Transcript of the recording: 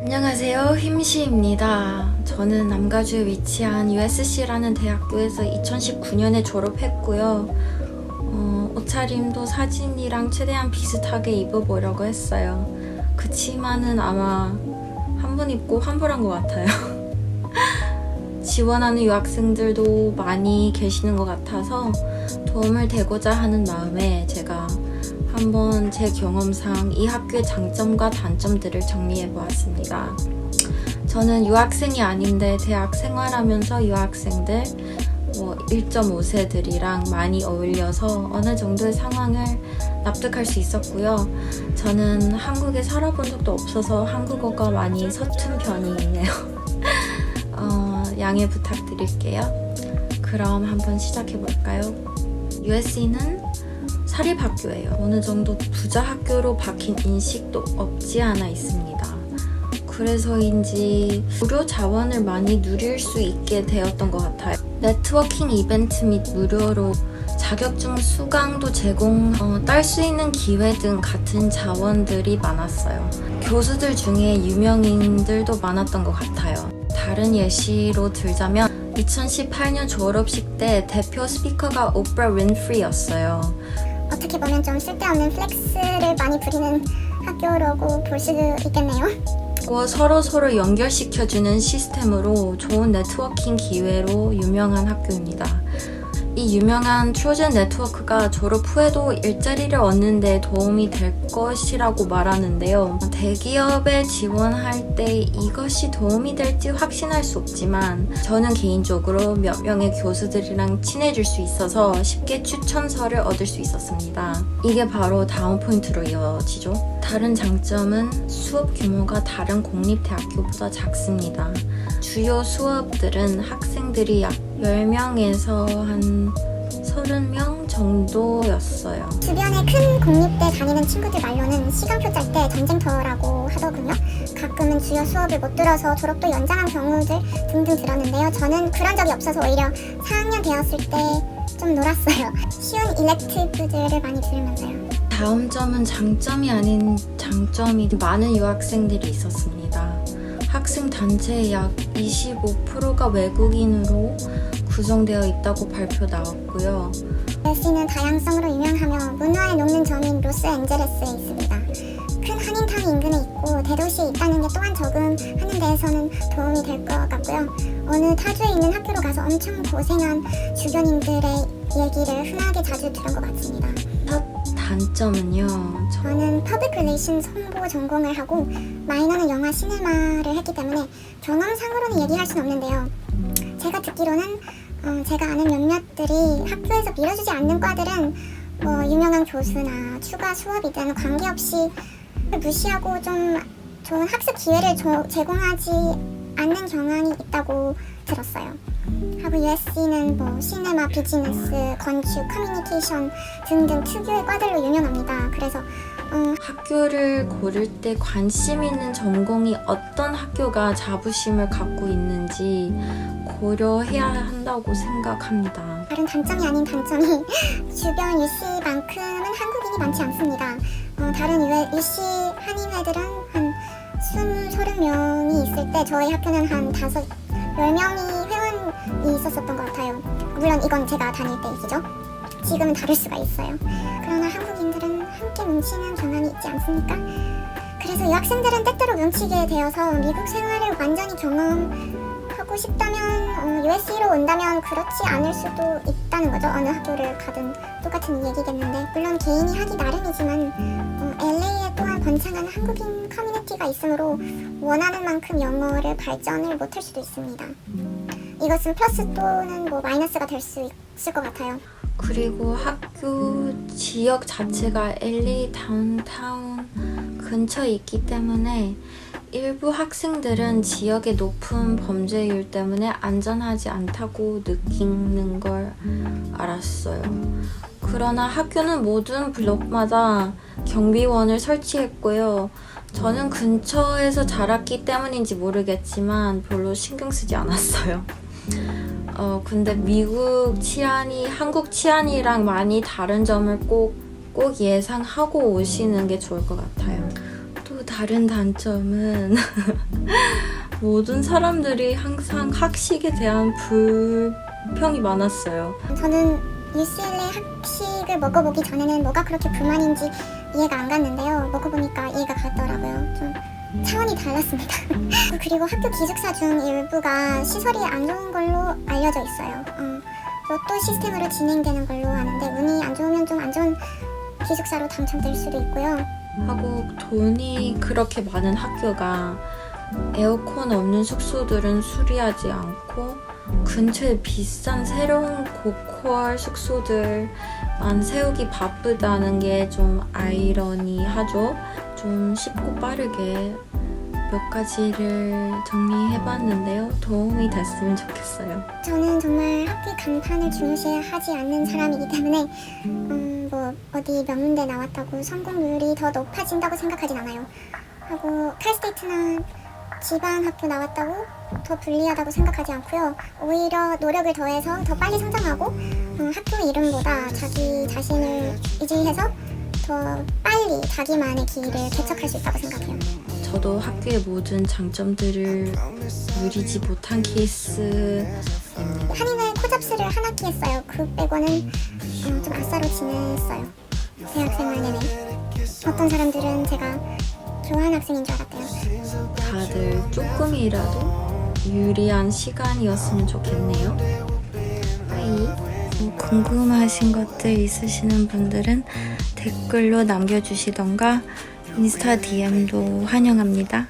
안녕하세요, 휘시입니다. 저는 남가주에 위치한 USC라는 대학교에서 2019년에 졸업했고요. 옷차림도 사진이랑 최대한 비슷하게 입어보려고 했어요. 그 치마는 아마 한 번 입고 환불한 것 같아요. 지원하는 유학생들도 많이 계시는 것 같아서 도움을 되고자 하는 마음에 제가 한번 제 경험상 이 학교의 장점과 단점들을 정리해보았습니다. 저는 유학생이 아닌데 대학 생활하면서 유학생들 1.5세들이랑 많이 어울려서 어느 정도의 상황을 납득할 수 있었고요. 저는 한국에 살아본 적도 없어서 한국어가 많이 서툰 편이에요. 양해 부탁드릴게요. 그럼 한번 시작해볼까요? USC는 사립학교예요. 어느 정도 부자 학교로 박힌 인식도 없지 않아 있습니다. 그래서인지 무료 자원을 많이 누릴 수 있게 되었던 것 같아요. 네트워킹 이벤트 및 무료로 자격증 수강도 딸 수 있는 기회 등 같은 자원들이 많았어요. 교수들 중에 유명인들도 많았던 것 같아요. 다른 예시로 들자면 2018년 졸업식 때 대표 스피커가 오프라 윈프리였어요. 어떻게 보면 좀 쓸데없는 플렉스를 많이 부리는 학교라고 볼 수 있겠네요. 서로 연결시켜주는 시스템으로 좋은 네트워킹 기회로 유명한 학교입니다. 이 유명한 트로전 네트워크가 졸업 후에도 일자리를 얻는 데 도움이 될 것이라고 말하는데요. 대기업에 지원할 때 이것이 도움이 될지 확신할 수 없지만 저는 개인적으로 몇 명의 교수들이랑 친해질 수 있어서 쉽게 추천서를 얻을 수 있었습니다. 이게 바로 다음 포인트로 이어지죠. 다른 장점은 수업 규모가 다른 공립대학교보다 작습니다. 주요 수업들은 학생들이 약 10명에서 한 30명 정도였어요. 주변에 큰 공립대 다니는 친구들 말로는 시간표 짤 때 전쟁터라고 하더군요. 가끔은 주요 수업을 못 들어서 졸업도 연장한 경우들 등등 들었는데요. 저는 그런 적이 없어서 오히려 4학년 되었을 때 좀 놀았어요. 쉬운 일렉티브들을 많이 들으면서요. 다음 점은 장점이 아닌 장점이 많은 유학생들이 있었습니다. 학생 단체의 약 25%가 외국인으로 구성되어 있다고 발표 나왔고요. USC는 다양성으로 유명하며 문화에 녹는 점인 로스앤젤레스에 있습니다. 큰 한인타운 인근에 있고 대도시에 있다는 게 또한 적응하는 데에서는 도움이 될 것 같고요. 어느 타주에 있는 학교로 가서 엄청 고생한 주변인들의 얘기를 흔하게 자주 들은 것 같습니다. 첫 단점은요. 저는 퍼블릭 릴레이션 홍보 전공을 하고 마이너는 영화 시네마를 했기 때문에 경험상으로는 얘기할 수는 없는데요. 제가 듣기로는 제가 아는 몇몇들이 학교에서 밀어주지 않는 과들은 유명한 교수나 추가 수업이든 관계없이 무시하고 좀 좋은 학습 기회를 제공하지 않는 경향이 있다고 들었어요. 하고 USC는 시네마, 비즈니스, 건축, 커뮤니케이션 등등 특유의 과들로 유명합니다. 그래서 학교를 고를 때 관심 있는 전공이 어떤 학교가 자부심을 갖고 있는지 고려해야 한다고 생각합니다. 다른 단점이 아닌 단점이 주변 UC만큼은 한국인이 많지 않습니다. 다른 UC 한인회들은 한 20-30명이 있을 때 저희 학교는 한 10명이 회원이 있었던 것 같아요. 물론 이건 제가 다닐 때 얘기죠. 지금은 다를 수가 있어요. 그러나 한국인들은 함께 뭉치는 경향이 있지 않습니까? 그래서 유학생들은 때때로 뭉치게 되어서 미국 생활을 완전히 경험하고 싶다면 USC로 온다면 그렇지 않을 수도 있다는 거죠. 어느 학교를 가든 똑같은 얘기겠는데 물론 개인이 하기 나름이지만 LA에 또한 번창하는 한국인 커뮤니티가 있으므로 원하는 만큼 영어를 발전을 못할 수도 있습니다. 이것은 플러스 또는 마이너스가 될 수 있을 것 같아요. 그리고 학교 지역 자체가 LA 다운타운 근처에 있기 때문에 일부 학생들은 지역의 높은 범죄율 때문에 안전하지 않다고 느끼는 걸 알았어요. 그러나 학교는 모든 블록마다 경비원을 설치했고요. 저는 근처에서 자랐기 때문인지 모르겠지만 별로 신경 쓰지 않았어요. 근데 미국 치안이 한국 치안이랑 많이 다른 점을 꼭 예상하고 오시는 게 좋을 것 같아요. 또 다른 단점은 모든 사람들이 항상 학식에 대한 불평이 많았어요. 저는 UCLA 학식을 먹어보기 전에는 뭐가 그렇게 불만인지 이해가 안 갔는데요. 먹어보니까 이해가 갔더라고요. 좀 차원이 달랐습니다. 그리고 학교 기숙사 중 일부가 시설이 안 좋은 걸로 알려져 있어요. 로또 시스템으로 진행되는 걸로 아는데 운이 안 좋으면 좀 안 좋은 기숙사로 당첨될 수도 있고요. 하고 돈이 그렇게 많은 학교가 에어컨 없는 숙소들은 수리하지 않고 근처에 비싼 새로운 고퀄 숙소들만 세우기 바쁘다는 게 좀 아이러니하죠. 좀 쉽고 빠르게 몇 가지를 정리해봤는데요. 도움이 됐으면 좋겠어요. 저는 정말 학교 간판을 중요시하지 않는 사람이기 때문에 뭐 어디 명문대 나왔다고 성공률이 더 높아진다고 생각하진 않아요. 하고 칼스테이트나 지방 학교 나왔다고 더 불리하다고 생각하지 않고요. 오히려 노력을 더해서 더 빨리 성장하고 학교 이름보다 자기 자신을 의지해서 더 빨리 자기만의 길을 개척할 수 있다고 생각해요. 저도 학교의 모든 장점들을 누리지 못한 케이스. 한인을 코잡스를 한 학기 했어요. 그 빼고는 좀 아싸로 지냈어요. 대학생활 내내. 어떤 사람들은 제가 좋아하는 학생인 줄 알았대요. 다들 조금이라도 유리한 시간이었으면 좋겠네요. 빠이. 궁금하신 것들 있으시는 분들은 댓글로 남겨주시던가 인스타 DM도 환영합니다.